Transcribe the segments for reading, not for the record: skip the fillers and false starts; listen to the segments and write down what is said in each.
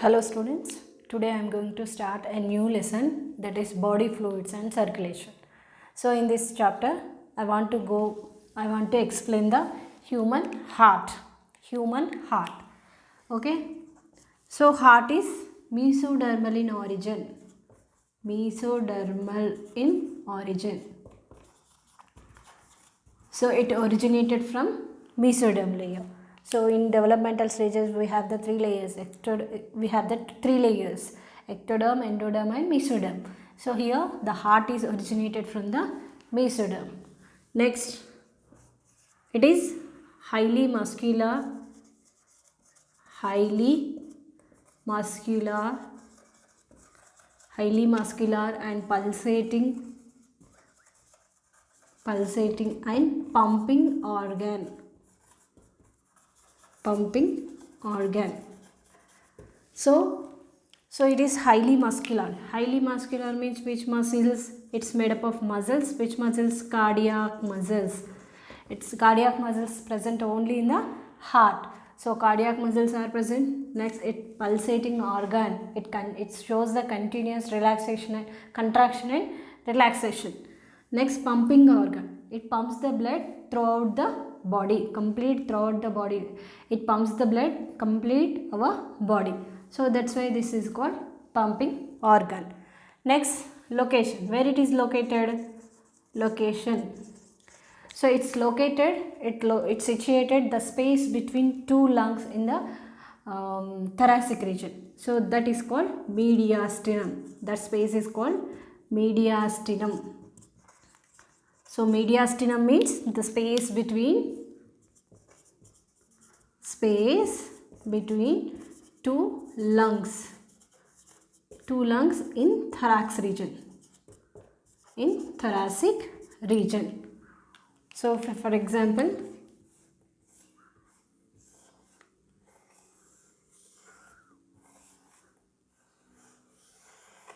Hello students, today I am going to start a new lesson, that is body fluids and circulation. So in this chapter I want to explain the human heart. Okay, so heart is mesodermal in origin. So it originated from mesoderm layer. So in developmental stages we have the three layers. Ectoderm, endoderm and mesoderm. So here the heart is originated from the mesoderm. Next, it is highly muscular and pulsating and pumping organ. So it is highly muscular. Highly muscular means which muscles? It's made up of muscles. Which muscles? Cardiac muscles. Its cardiac muscles present only in the heart. So cardiac muscles are present. Next, it pulsating organ. It shows the continuous relaxation and contraction and relaxation. Next, pumping organ. It pumps the blood throughout the body, throughout the body. It pumps the blood complete our body. So that's why this is called pumping organ. Next, location. Where it is located? Location. So it's situated the space between two lungs in the thoracic region. So that is called mediastinum. That space is called mediastinum. So mediastinum means the space between two lungs in thorax region, thoracic region. So for example,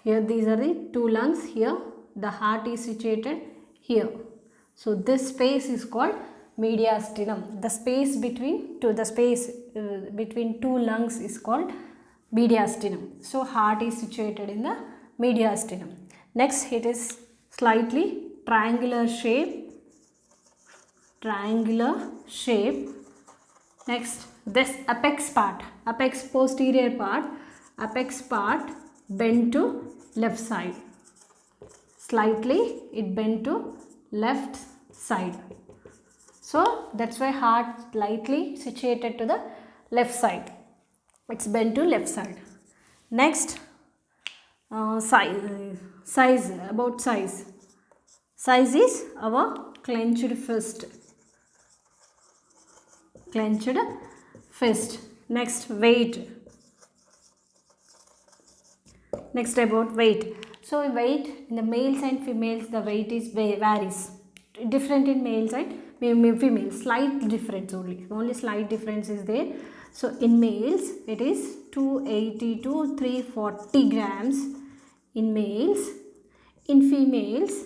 here these are the two lungs. Here the heart is situated here. So this space is called mediastinum. The space between two lungs is called mediastinum. So heart is situated in the mediastinum. Next, it is slightly triangular shape. Next, this apex posterior part bent to left side. Slightly it bent to left side. So that's why heart slightly situated to the left side. It's bent to left side. Next, size. Size is our clenched fist. Next, weight. Next, about weight. So weight in the males and females, the weight is varies. Different in males and females. Slight difference only slight difference is there. So in males it is 280 to 340 grams in males. In females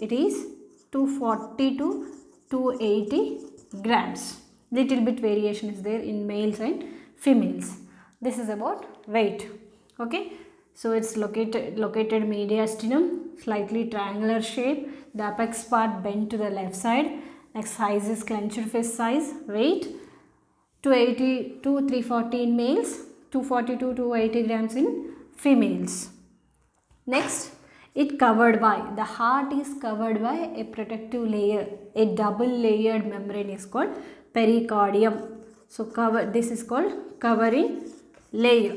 it is 240 to 280 grams. Little bit variation is there in males and females. This is about weight. Okay. So it's located mediastinum, slightly triangular shape. The apex part bent to the left side. Next, size is clenched fist size. Weight 280 to 340 in males, 240 to 280 grams in females. Next, the heart is covered by a protective layer. A double layered membrane is called pericardium. So this is called covering layer.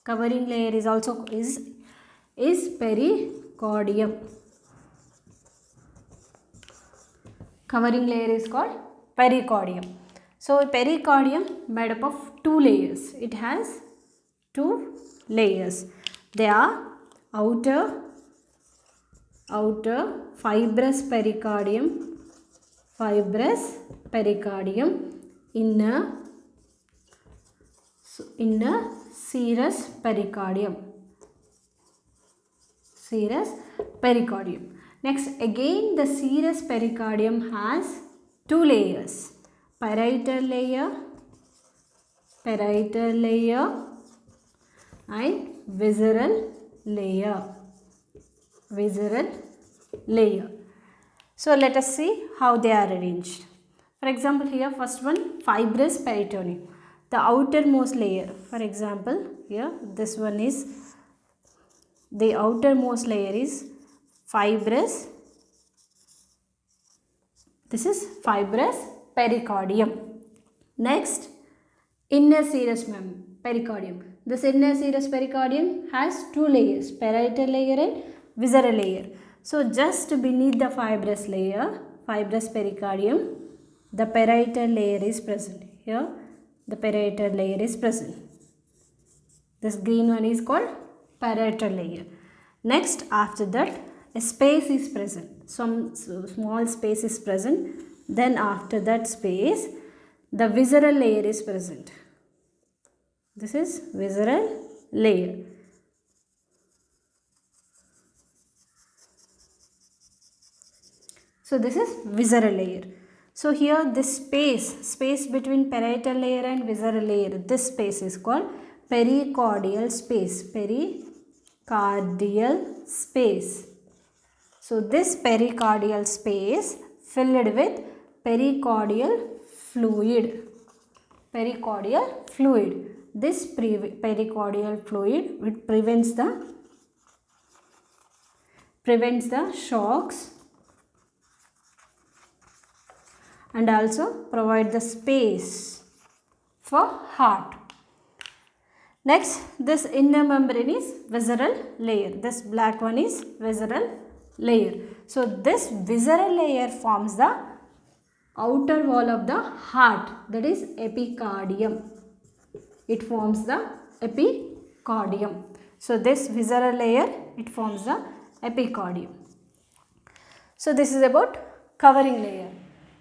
Covering layer is also is pericardium. Covering layer is called pericardium. So pericardium made up of two layers. It has two layers. They are outer fibrous pericardium, inner serous pericardium. Next, again the serous pericardium has two layers. Parietal layer parietal layer and visceral layer. Visceral layer. So let us see how they are arranged. For example, here first one, fibrous peritoneum, the outermost layer. For example, here this one is, the outermost layer is fibrous. This is fibrous pericardium. Next, inner serous pericardium. This inner serous pericardium has two layers, parietal layer and visceral layer. So just beneath the fibrous layer, fibrous pericardium, the parietal layer is present. Here the parietal layer is present. This green one is called parietal layer. Next, after that, a space is present. Some small space is present. Then after that space, the visceral layer is present. This is visceral layer. So this is visceral layer. So here this space between parietal layer and visceral layer, this space is called pericardial space. Pericardial space. So this pericardial space filled with pericardial fluid. Pericardial fluid. This pericardial fluid, it prevents the shocks and also provide the space for heart. Next, this inner membrane is visceral layer. This black one is visceral layer. So this visceral layer forms the outer wall of the heart, that is epicardium. It forms the epicardium. So this visceral layer, it forms the epicardium. So this is about covering layer.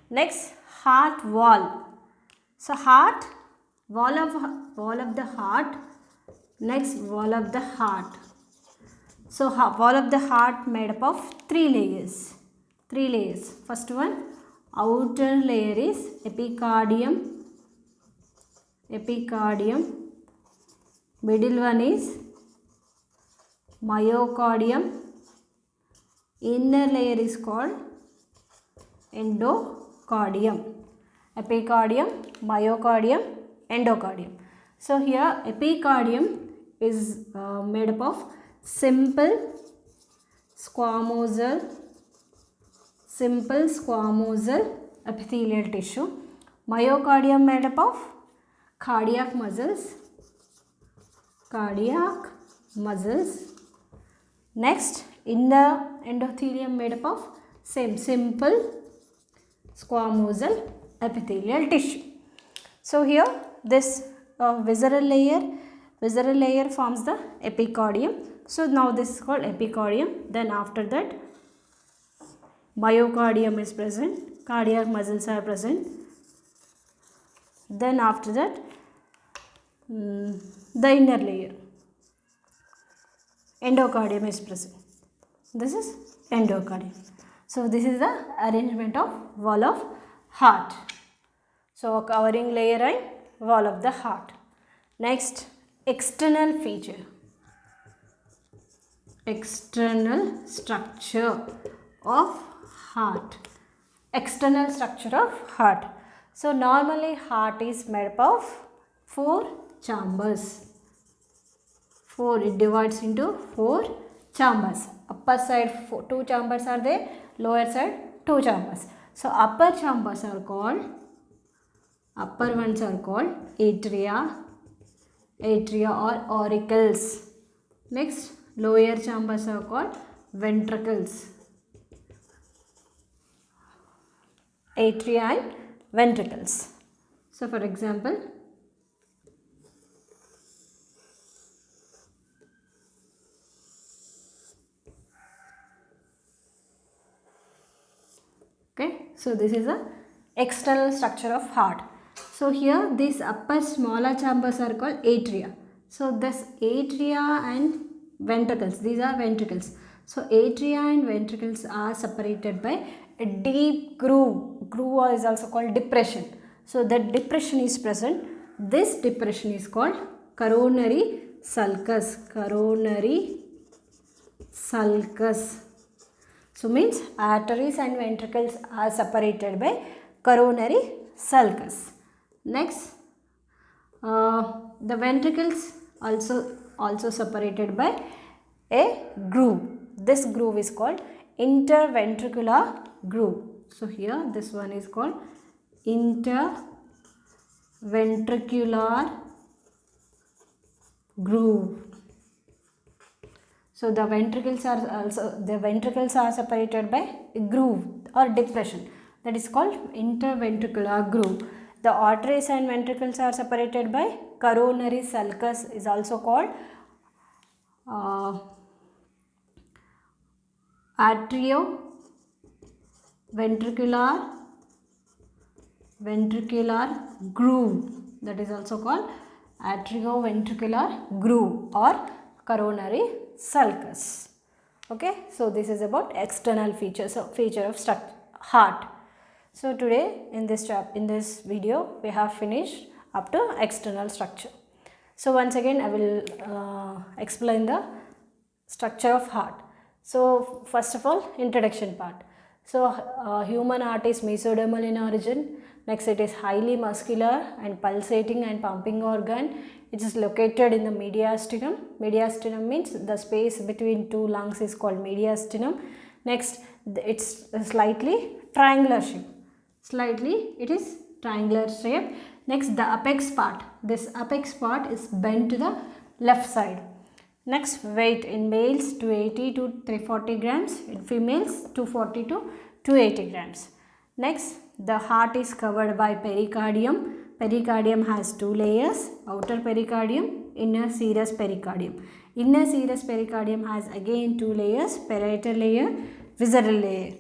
Next, heart wall. So heart, wall of the heart. Next, wall of the heart. So wall of the heart made up of three layers. First one, outer layer is epicardium. Middle one is myocardium. Inner layer is called endocardium. Epicardium, myocardium, endocardium. So here epicardium is made up of simple squamosal epithelial tissue. Myocardium made up of cardiac muscles. Next, inner endothelium made up of simple squamosal epithelial tissue. So here this visceral layer forms the epicardium. So now this is called epicardium. Then after that, myocardium is present, cardiac muscles are present. Then after that, the inner layer, endocardium is present. This is endocardium. So this is the arrangement of wall of heart. So covering layer and wall of the heart. Next, external feature. External structure of heart. External structure of heart. So normally heart is made up of 4 chambers. It divides into 4 chambers. Upper side 2 chambers are there, lower side 2 chambers. So upper chambers are called, upper ones are called atria or auricles. Next, lower chambers are called ventricles. Atria and ventricles. So for example, okay, so this is the external structure of heart. So here these upper smaller chambers are called atria. So this atria and ventricles, these are ventricles. So atria and ventricles are separated by a deep groove. Groove is also called depression. So that depression is present. this depression is called coronary sulcus. Coronary sulcus. So means arteries and ventricles are separated by coronary sulcus. Next, the ventricles also separated by a groove. This groove is called interventricular groove. So here this one is called interventricular groove. So the ventricles are separated by a groove or depression, that is called interventricular groove. The arteries and ventricles are separated by coronary sulcus, is also called atrioventricular groove, that is also called atrioventricular groove or coronary sulcus. Okay, so this is about external feature of heart. So today in this video we have finished up to external structure. So once again I will explain the structure of heart. So first of all, introduction part. So human heart is mesodermal in origin. Next, it is highly muscular and pulsating and pumping organ. It is located in the mediastinum. Mediastinum means the space between two lungs is called mediastinum. Next, it's slightly triangular shape. It is triangular shape. Next, the apex part. This apex part is bent to the left side. Next, weight in males 280 to 340 grams, in females 240 to 280 grams. Next, the heart is covered by pericardium. Pericardium has two layers, outer pericardium, inner serous pericardium. Inner serous pericardium has again two layers, parietal layer, visceral layer.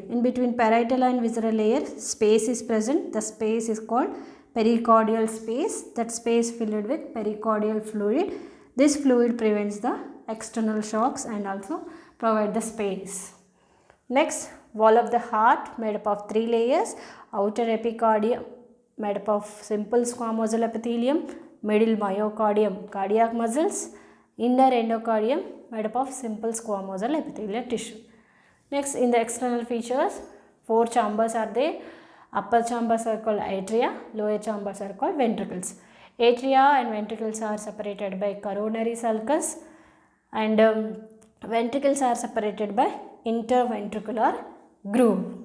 In between parietal and visceral layer, space is present. The space is called pericardial space. That space filled with pericardial fluid. This fluid prevents the external shocks and also provide the space. Next, wall of the heart made up of three layers. Outer epicardium made up of simple squamosal epithelium. Middle myocardium, cardiac muscles. Inner endocardium made up of simple squamosal epithelial tissue. Next, in the external features, four chambers are there. Upper chambers are called atria, lower chambers are called ventricles. Atria and ventricles are separated by coronary sulcus, and ventricles are separated by interventricular groove.